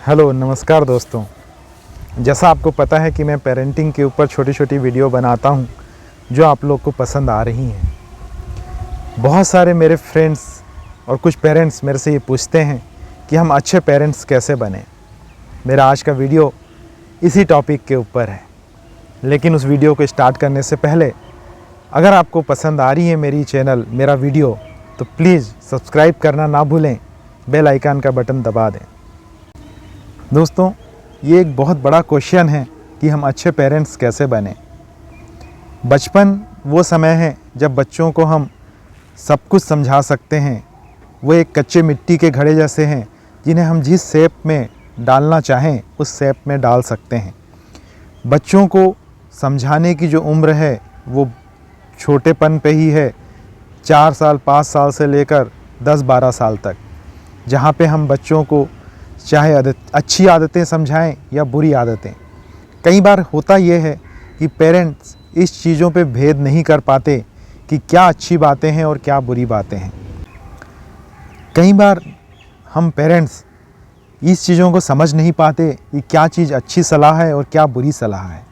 Hello नमस्कार दोस्तों। जैसा आपको पता है कि मैं पेरेंटिंग के ऊपर छोटी छोटी वीडियो बनाता हूं जो आप लोग को पसंद आ रही हैं। बहुत सारे मेरे फ्रेंड्स और कुछ पेरेंट्स मेरे से ये पूछते हैं कि हम अच्छे पेरेंट्स कैसे बने। मेरा आज का वीडियो इसी टॉपिक के ऊपर है। लेकिन उस वीडियो को स्टार्ट करने से पहले अगर आपको पसंद आ रही है मेरी चैनल मेरा वीडियो तो प्लीज़ सब्सक्राइब करना ना भूलें, बेल आइकन का बटन दबा दें। दोस्तों, ये एक बहुत बड़ा क्वेश्चन है कि हम अच्छे पेरेंट्स कैसे बने। बचपन वो समय है जब बच्चों को हम सब कुछ समझा सकते हैं। वो एक कच्चे मिट्टी के घड़े जैसे हैं जिन्हें हम जिस शेप में डालना चाहें उस शेप में डाल सकते हैं। बच्चों को समझाने की जो उम्र है वो छोटेपन पे ही है, 4 साल 5 साल से लेकर 10-12 साल तक, जहाँ पे हम बच्चों को चाहे अच्छी आदतें समझाएं या बुरी आदतें। कई बार होता ये है कि पेरेंट्स इस चीज़ों पे भेद नहीं कर पाते कि क्या अच्छी बातें हैं और क्या बुरी बातें हैं। कई बार हम पेरेंट्स इस चीज़ों को समझ नहीं पाते कि क्या चीज़ अच्छी सलाह है और क्या बुरी सलाह है।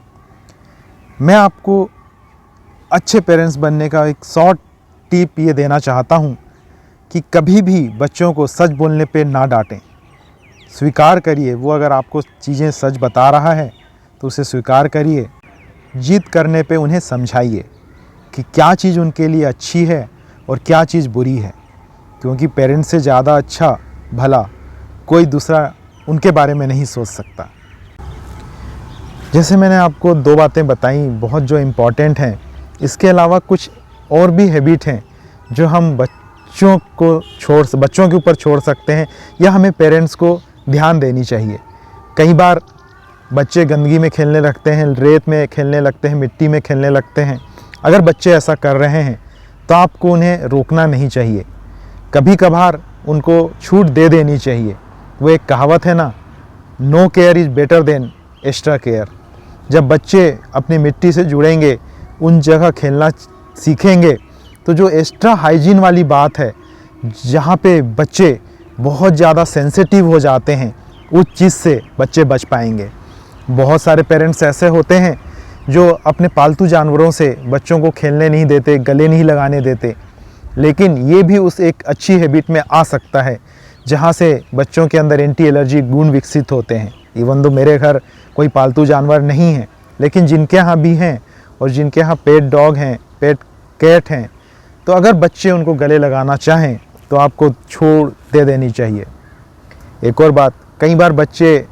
मैं आपको अच्छे पेरेंट्स बनने का एक शॉर्ट टिप ये देना चाहता हूँ कि कभी भी बच्चों को सच बोलने पे ना डांटें। स्वीकार करिए, वो अगर आपको चीज़ें सच बता रहा है तो उसे स्वीकार करिए। जिद करने पे उन्हें समझाइए कि क्या चीज़ उनके लिए अच्छी है और क्या चीज़ बुरी है, क्योंकि पेरेंट्स से ज़्यादा अच्छा भला कोई दूसरा उनके बारे में नहीं सोच सकता। जैसे मैंने आपको 2 बातें बताई बहुत जो इम्पॉर्टेंट हैं, इसके अलावा कुछ और भी हैबिट हैं जो हम बच्चों के ऊपर छोड़ सकते हैं या हमें पेरेंट्स को ध्यान देनी चाहिए। कई बार बच्चे गंदगी में खेलने लगते हैं, रेत में खेलने लगते हैं, मिट्टी में खेलने लगते हैं। अगर बच्चे ऐसा कर रहे हैं तो आपको उन्हें रोकना नहीं चाहिए। कभी कभार उनको छूट दे देनी चाहिए। वो एक कहावत है ना, no care is better than extra care. जब बच्चे अपनी मिट्टी से जुड़ेंगे, उन जगह खेलना सीखेंगे, तो जो एक्स्ट्रा हाइजीन वाली बात है, जहाँ पे बच्चे बहुत ज़्यादा सेंसिटिव हो जाते हैं, उस चीज़ से बच्चे बच पाएंगे। बहुत सारे पेरेंट्स ऐसे होते हैं जो अपने पालतू जानवरों से बच्चों को खेलने नहीं देते, गले नहीं लगाने देते। लेकिन ये भी उस एक अच्छी हैबिट में आ सकता है जहाँ से बच्चों के अंदर एंटी एलर्जी गुण विकसित होते हैं। इवन दो मेरे घर कोई पालतू जानवर नहीं है, लेकिन जिनके यहाँ भी हैं और जिनके यहाँ पेट डॉग हैं, पेट कैट हैं, तो अगर बच्चे उनको गले लगाना चाहें तो आपको छोड़ दे देनी चाहिए। एक और बात, कई बार बच्चे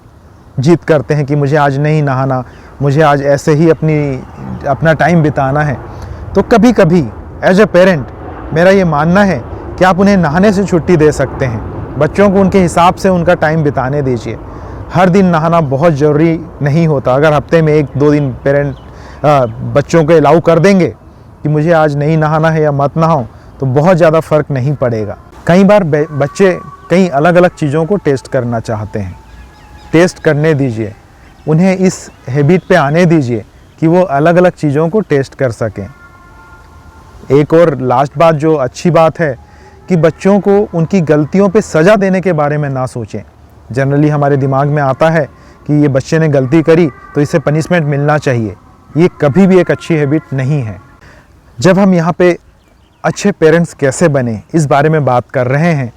जिद करते हैं कि मुझे आज नहीं नहाना, मुझे आज ऐसे ही अपना टाइम बिताना है। तो कभी कभी एज ए पेरेंट मेरा ये मानना है कि आप उन्हें नहाने से छुट्टी दे सकते हैं। बच्चों को उनके हिसाब से उनका टाइम बिताने दीजिए। हर दिन नहाना बहुत ज़रूरी नहीं होता। अगर हफ्ते में 1-2 दिन पेरेंट बच्चों को अलाउ कर देंगे कि मुझे आज नहीं नहाना है या मत नहाओ, तो बहुत ज़्यादा फ़र्क नहीं पड़ेगा। कई बार बच्चे कई अलग अलग चीज़ों को टेस्ट करना चाहते हैं। टेस्ट करने दीजिए, उन्हें इस हैबिट पे आने दीजिए कि वो अलग अलग चीज़ों को टेस्ट कर सकें। एक और लास्ट बात जो अच्छी बात है कि बच्चों को उनकी गलतियों पे सज़ा देने के बारे में ना सोचें। जनरली हमारे दिमाग में आता है कि ये बच्चे ने गलती करी तो इसे पनिशमेंट मिलना चाहिए। ये कभी भी एक अच्छी हैबिट नहीं है। जब हम यहाँ पे अच्छे पेरेंट्स कैसे बने इस बारे में बात कर रहे हैं,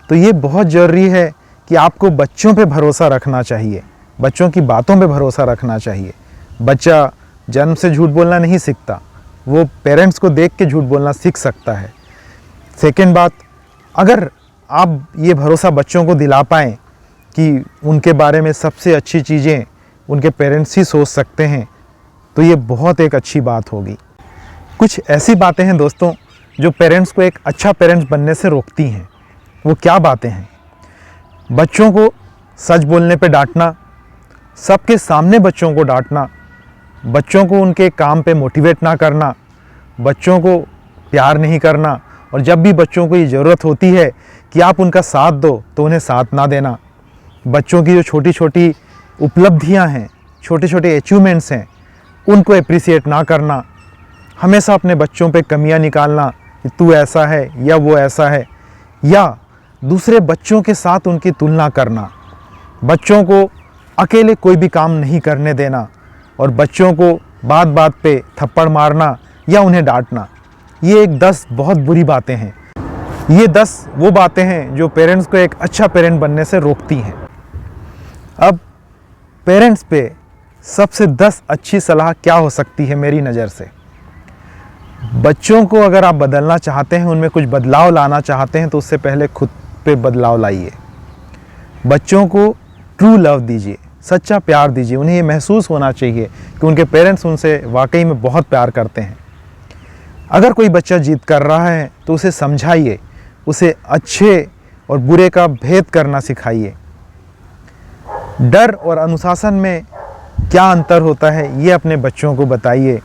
तो ये बहुत ज़रूरी है कि आपको बच्चों पे भरोसा रखना चाहिए, बच्चों की बातों पे भरोसा रखना चाहिए। बच्चा जन्म से झूठ बोलना नहीं सीखता, वो पेरेंट्स को देख के झूठ बोलना सीख सकता है। सेकेंड बात, अगर आप ये भरोसा बच्चों को दिला पाएँ कि उनके बारे में सबसे अच्छी चीज़ें उनके पेरेंट्स ही सोच सकते हैं, तो ये बहुत एक अच्छी बात होगी। कुछ ऐसी बातें हैं दोस्तों जो पेरेंट्स को एक अच्छा पेरेंट्स बनने से रोकती हैं। वो क्या बातें हैं? बच्चों को सच बोलने पे डांटना, सबके सामने बच्चों को डांटना, बच्चों को उनके काम पे मोटिवेट ना करना, बच्चों को प्यार नहीं करना, और जब भी बच्चों को ये ज़रूरत होती है कि आप उनका साथ दो तो उन्हें साथ ना देना। बच्चों की जो छोटी छोटी उपलब्धियां हैं, छोटे छोटे अचीवमेंट्स हैं, उनको अप्रिसिएट ना करना। हमेशा अपने बच्चों पे कमियां निकालना कि तू ऐसा है या वो ऐसा है, या दूसरे बच्चों के साथ उनकी तुलना करना। बच्चों को अकेले कोई भी काम नहीं करने देना और बच्चों को बात बात पे थप्पड़ मारना या उन्हें डांटना, ये एक 10 बहुत बुरी बातें हैं। ये 10 वो बातें हैं जो पेरेंट्स को एक अच्छा पेरेंट बनने से रोकती हैं। अब पेरेंट्स पे सबसे 10 अच्छी सलाह क्या हो सकती है मेरी नज़र से? बच्चों को अगर आप बदलना चाहते हैं, उनमें कुछ बदलाव लाना चाहते हैं, तो उससे पहले खुद पे बदलाव लाइए। बच्चों को ट्रू लव दीजिए, सच्चा प्यार दीजिए। उन्हें ये महसूस होना चाहिए कि उनके पेरेंट्स उनसे वाकई में बहुत प्यार करते हैं। अगर कोई बच्चा जिद कर रहा है तो उसे समझाइए, उसे अच्छे और बुरे का भेद करना सिखाइए। डर और अनुशासन में क्या अंतर होता है ये अपने बच्चों को बताइए।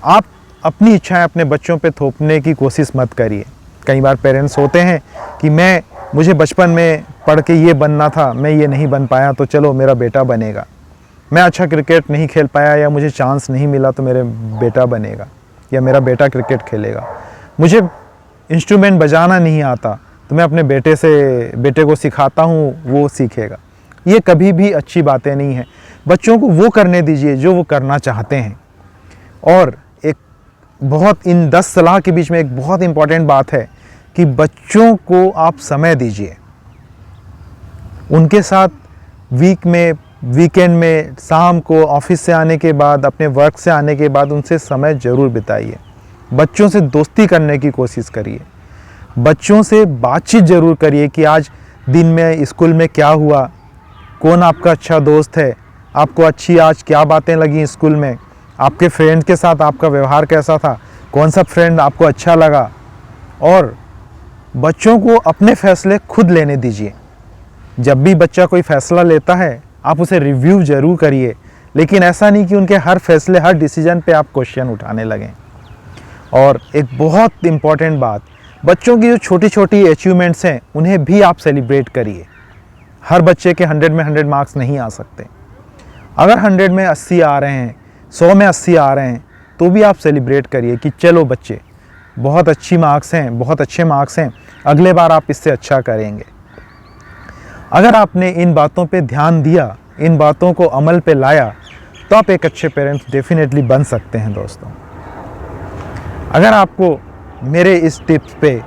आप अपनी इच्छाएं अपने बच्चों पे थोपने की कोशिश मत करिए। कई बार पेरेंट्स होते हैं कि मुझे बचपन में पढ़ के ये बनना था, मैं ये नहीं बन पाया तो चलो मेरा बेटा बनेगा। मैं अच्छा क्रिकेट नहीं खेल पाया या मुझे चांस नहीं मिला तो मेरे बेटा बनेगा या मेरा बेटा क्रिकेट खेलेगा। मुझे इंस्ट्रूमेंट बजाना नहीं आता तो मैं अपने बेटे को सिखाता हूँ, वो सीखेगा। ये कभी भी अच्छी बातें नहीं हैं। बच्चों को वो करने दीजिए जो वो करना चाहते हैं। और इन 10 सलाह के बीच में एक बहुत इम्पॉर्टेंट बात है कि बच्चों को आप समय दीजिए। उनके साथ वीकेंड में, शाम को ऑफिस से आने के बाद, अपने वर्क से आने के बाद उनसे समय ज़रूर बिताइए। बच्चों से दोस्ती करने की कोशिश करिए। बच्चों से बातचीत ज़रूर करिए कि आज दिन में स्कूल में क्या हुआ, कौन आपका अच्छा दोस्त है, आपको अच्छी आज क्या बातें लगी स्कूल में, आपके फ्रेंड के साथ आपका व्यवहार कैसा था, कौन सा फ्रेंड आपको अच्छा लगा। और बच्चों को अपने फैसले खुद लेने दीजिए। जब भी बच्चा कोई फ़ैसला लेता है आप उसे रिव्यू ज़रूर करिए, लेकिन ऐसा नहीं कि उनके हर फैसले, हर डिसीजन पे आप क्वेश्चन उठाने लगें। और एक बहुत इम्पॉर्टेंट बात, बच्चों की जो छोटी छोटी अचीवमेंट्स हैं उन्हें भी आप सेलिब्रेट करिए। हर बच्चे के 100 में 100 मार्क्स नहीं आ सकते। अगर 100 में 80 आ रहे हैं, 100 में 80 आ रहे हैं, तो भी आप सेलिब्रेट करिए कि चलो बच्चे बहुत अच्छी मार्क्स हैं, बहुत अच्छे मार्क्स हैं, अगले बार आप इससे अच्छा करेंगे। अगर आपने इन बातों पे ध्यान दिया, इन बातों को अमल पे लाया, तो आप एक अच्छे पेरेंट्स डेफिनेटली बन सकते हैं दोस्तों। अगर आपको मेरे इस टिप्स पे,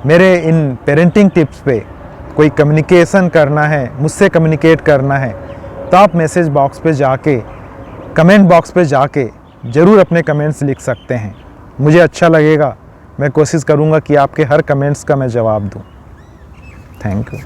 मेरे इन पेरेंटिंग टिप्स पे कोई कम्युनिकेशन करना है, मुझसे कम्युनिकेट करना है, तो आप मैसेज बॉक्स पे जाके, कमेंट बॉक्स पे जाके ज़रूर अपने कमेंट्स लिख सकते हैं। मुझे अच्छा लगेगा, मैं कोशिश करूँगा कि आपके हर कमेंट्स का मैं जवाब दूँ। Thank you.